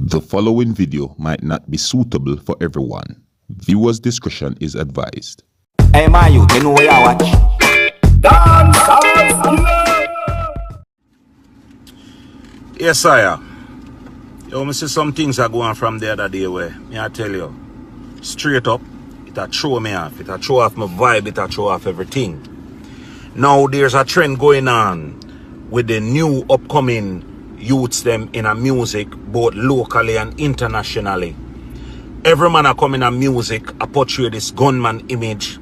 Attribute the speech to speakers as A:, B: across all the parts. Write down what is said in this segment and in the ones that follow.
A: The following video might not be suitable for everyone. Viewers' discretion is advised.
B: Hey man, you know where I watch? Dancehall.
C: Yes, sire. Yo, me see some things are going from the other day where, me I tell you, straight up, it a throw me off. It a throw off my vibe, it a throw off everything. Now there's a trend going on with the new upcoming youths them in a music, both locally and internationally. Every man a come in a music, a portray this gunman image.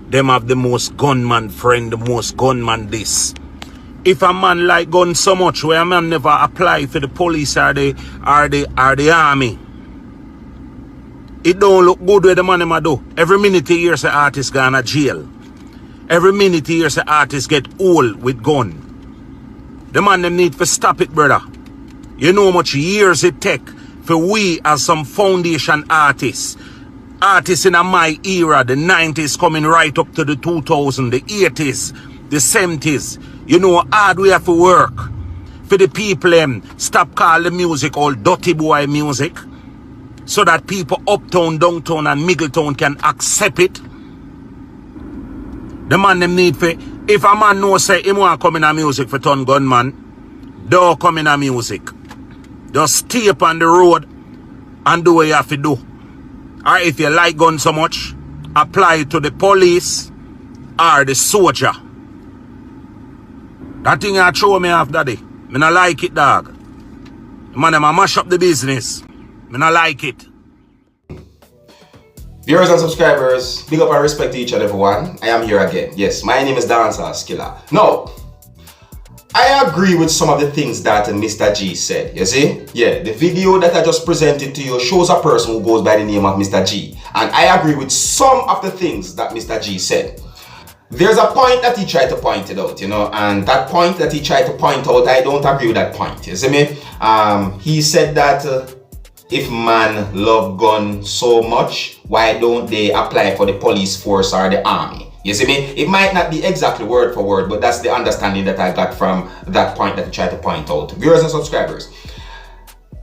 C: Them have the most gunman friend, the most gunman this. If a man like gun so much, where a man never apply for the police or the army, it don't look good where the man them a do. Every minute he hears an artist gone to jail. Every minute he hears an artist get old with gun. The man them need to stop it, brother. You know how much years it take for we as some foundation artists in my era, the 90s coming right up to the 2000s, the 80s, the 70s. You know hard we have to work for the people stop call the music all dirty boy music so that people uptown, downtown and Middletown can accept it. The man them need for, if a man know say he want come in a music for turn gunman, don't come in a music. Just stay up on the road and do what you have to do. Or if you like gun so much, apply it to the police or the soldier. That thing I throw me off, daddy. Me not like it, dog. Man, I'ma mash up the business. Me not like it.
D: Viewers and subscribers, big up and respect to each and everyone. I am here again. Yes, my name is Dancehall Skilla. Now, I agree with some of the things that Mr. G said. You see? Yeah, the video that I just presented to you shows a person who goes by the name of Mr. G. And I agree with some of the things that Mr. G said. There's a point that he tried to point it out, you know, and that point that he tried to point out, I don't agree with that point. You see me? He said that if man love gun so much, why don't they apply for the police force or the army? You see me? It might not be exactly word for word, but that's the understanding that I got from that point that he tried to point out. Viewers and subscribers,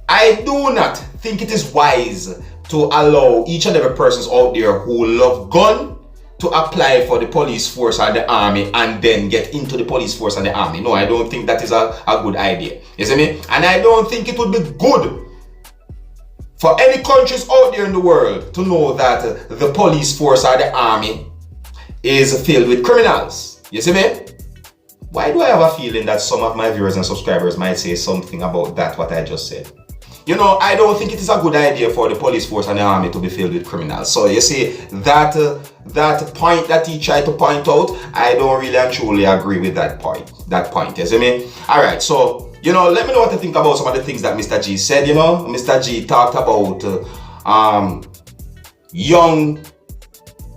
D: I do not think it is wise to allow each and every person out there who love gun to apply for the police force or the army and then get into the police force and the army. No, I don't think that is a good idea. You see me? And I don't think it would be good for any countries out there in the world to know that the police force or the army is filled with criminals. You see me? Why do I have a feeling that some of my viewers and subscribers might say something about that, what I just said? You know, I don't think it is a good idea for the police force and the army to be filled with criminals. So you see, that point that he tried to point out, I don't really and truly agree with that point. You see me? Alright, so, you know, let me know what you think about some of the things that Mr. G said, you know. Mr. G talked about young,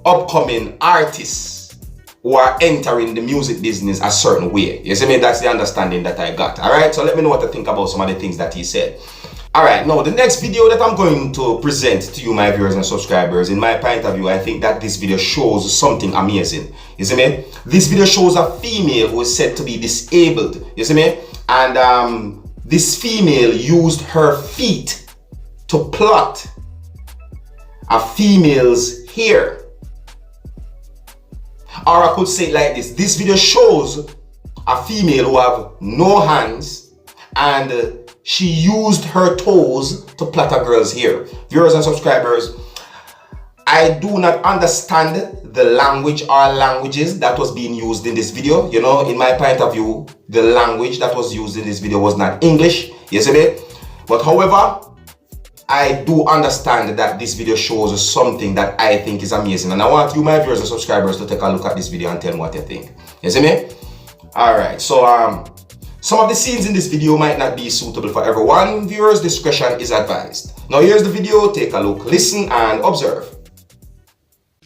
D: upcoming artists who are entering the music business a certain way. You see me? That's the understanding that I got. Alright, so let me know what you think about some of the things that he said. Alright, now the next video that I'm going to present to you, my viewers and subscribers, in my point of view, I think that this video shows something amazing. You see me? This video shows a female who is said to be disabled. You see me? And this female used her feet to plait a female's hair. Or I could say it like this. This video shows a female who have no hands and she used her toes to plait a girl's hair. Viewers and subscribers, I do not understand the language or languages that was being used in this video. You know, in my point of view, the language that was used in this video was not English. You see me? But however, I do understand that this video shows something that I think is amazing. And I want you, my viewers and subscribers, to take a look at this video and tell me what you think. You see me? Alright, so some of the scenes in this video might not be suitable for everyone. Viewers' discretion is advised. Now here's the video. Take a look, listen and observe.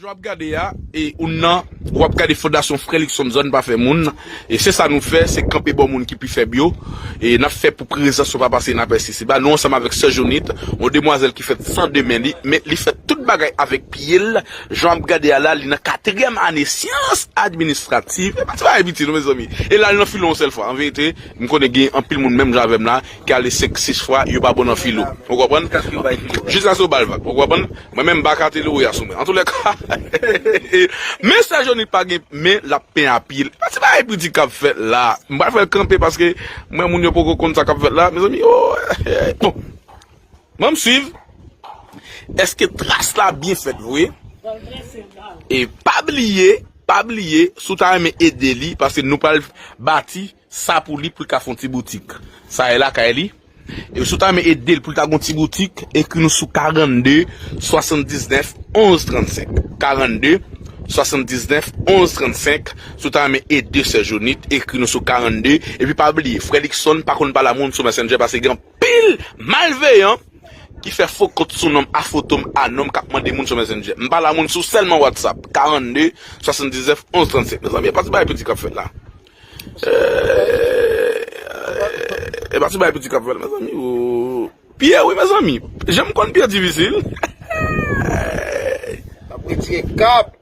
E: je vais regarder là, et on a regarder fondation Frélixon zone pas fait moun, et c'est ça nous fait, c'est camper bon moun qui puis fait bio, et n'a fait pour présence pas passer n'a pas ici. Bah, nous ensemble avec Sœur Jonite, une demoiselle qui fait 102 mains, mais il fait toute bagaille avec pied, je vais regarder là, il a 4e année sciences administratives, et pas tu vas habiter mes amis. Et là, il a filé une seule fois, en vérité, je connais un pile moun même j'avais là, qui a les 5-6 fois, il a pas bon en philo. Vous comprenez? Jusqu'à ce bal, vous comprenez? Moi-même, bakaté le ouya soumet. En tous les cas, mais ça, je n'ai pas mais la peine à pile. C'est pas un petit cap fait là. Je vais pas faire camper parce que moi, mon yo pas compte ça cap fait là. Mes amis, oh, bon. Moi, me suivre. Est-ce que trace là bien fait, oui? Et pas oublier, sous ta aimé aider li, parce que nous pas bâti ça pour lui, pour qu'il fasse une petite boutique. Ça est là, Kaeli. Et sous ta aimé aider pour ta petite boutique, écrit nous sous 42 79 11 35. 42 79 11 35. Sous ta aimé aider ces journées, écrit nous sous 42. Et puis pas oublier, Frélixon, par contre, pas la monde sur Messenger, parce qu'il y a un pile malveillant qui fait faux code son nom à photo à nom qui demande des gens sur Messenger. Je parle à monde sur seulement WhatsApp. 42 79 11 35. Mes amis, pas de petit café là. Et pas de petit café là, mes amis. Pierre, oui, mes amis. J'aime qu'on Pierre difficile.
F: Petit cap.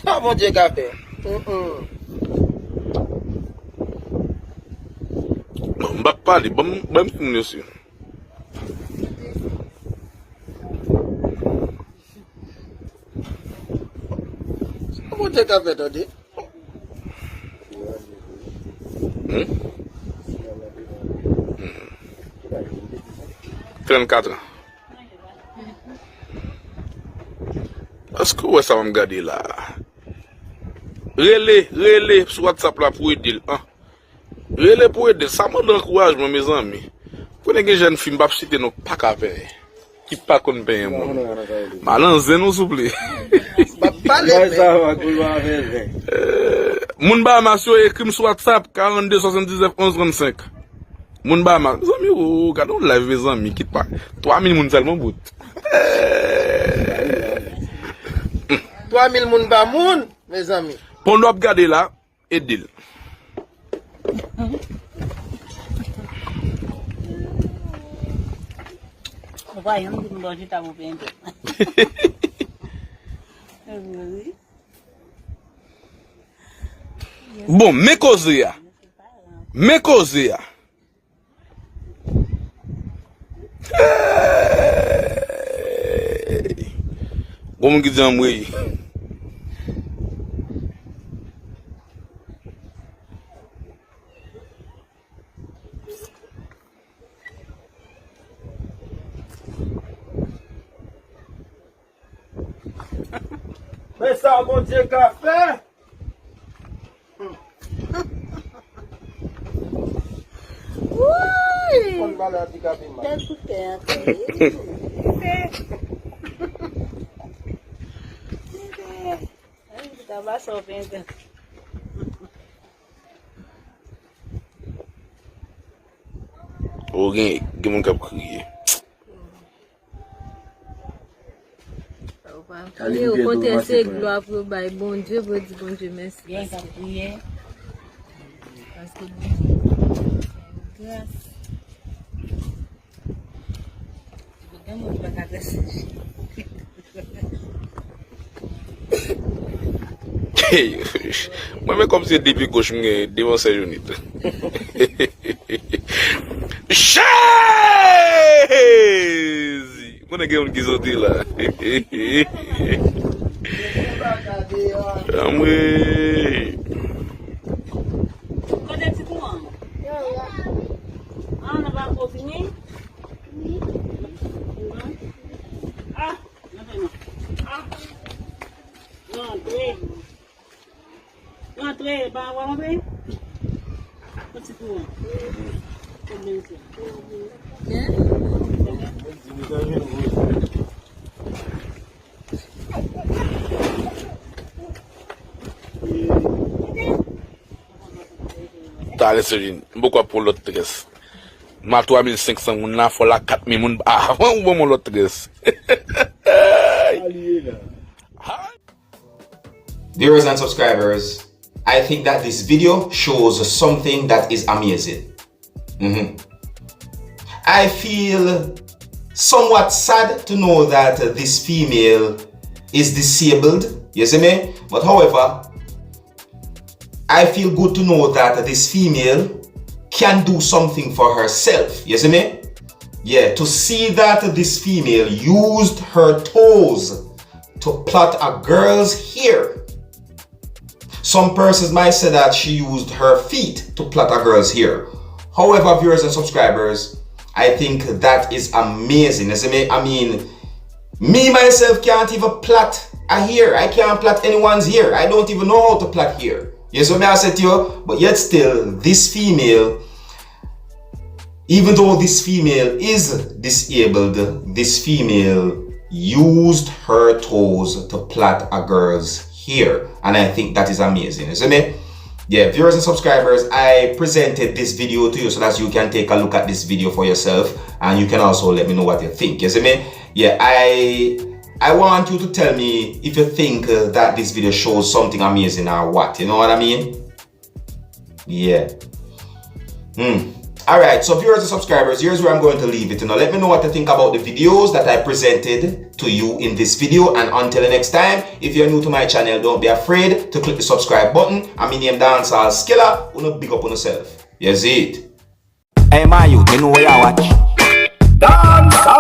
F: Ah, mon Dieu, café.
E: Non, je ne vais pas parler. Bon, monsieur.
F: Mon Dieu, café, t'as dit?
E: 34 ans. Est-ce que ouais, ça va me garder là? Relais sur WhatsApp là pour aider. Hein? Relais pour aider. Ça m'a donné courage, mes amis. Pour les jeunes filles, je ne vais pas citer nos pas qu'à payer. Qui pas qu'on paye moi. Malin, c'est nous souple. Moun ba ma sur écrit sur WhatsApp 42 79 11 35. Moun ba ma, mes amis, oh, quand on live mes amis, quitte pas. 3000 moun seulement bout.
F: 3000 moun ba moun, mes amis.
E: Pour nous regarder là, et deal. Bon, me cause ya. Bon, mon qui oui.
F: Mais ça, mon Dieu, café.
G: Oui.
F: On va la dire café,
E: Oh, gen mon kap kriye.
G: Allez, au côté, c'est gloire pour bon Dieu, pour dire bon Dieu, merci. Bien, ça prier. Parce que grâce.
E: Moi, comme si depuis gauche, je devant ces journées. Chaise! On a gagné qui sorti là. Oui.
H: On va continuer. Ah, Entrez, bah, on va rentrer. Petit coup.
E: T'as laissé beaucoup pour l'autre tresse. Ma 3500 moun la fola 4000 moun. Ah, on va mon l'autre tresse.
D: Viewers and subscribers, I think that this video shows something that is amazing. I feel somewhat sad to know that this female is disabled, you see me? But however, I feel good to know that this female can do something for herself, you see me? Yeah, to see that this female used her toes to plait a girl's hair. Some persons might say that she used her feet to plait a girl's hair. However, viewers and subscribers, I think that is amazing. You see me? I mean, me myself can't even plait a hair. I can't plait anyone's hair. I don't even know how to plait hair. You see what I said to you? But yet still, this female, even though this female is disabled, this female used her toes to plait a girl's hair. And I think that is amazing. You see me? Yeah, viewers and subscribers, I presented this video to you so that you can take a look at this video for yourself. And you can also let me know what you think. You see me? Yeah, I want you to tell me if you think that this video shows something amazing or what. You know what I mean? Yeah. Alright, so viewers and subscribers, here's where I'm going to leave it. Let me know what you think about the videos that I presented to you in this video. And until the next time, if you're new to my channel, don't be afraid to click the subscribe button. I'm in name Dancehall Skilla. Wanna big up on yourself. You see it?
B: Hey, my youth, you know what I watch?
F: Dancehall.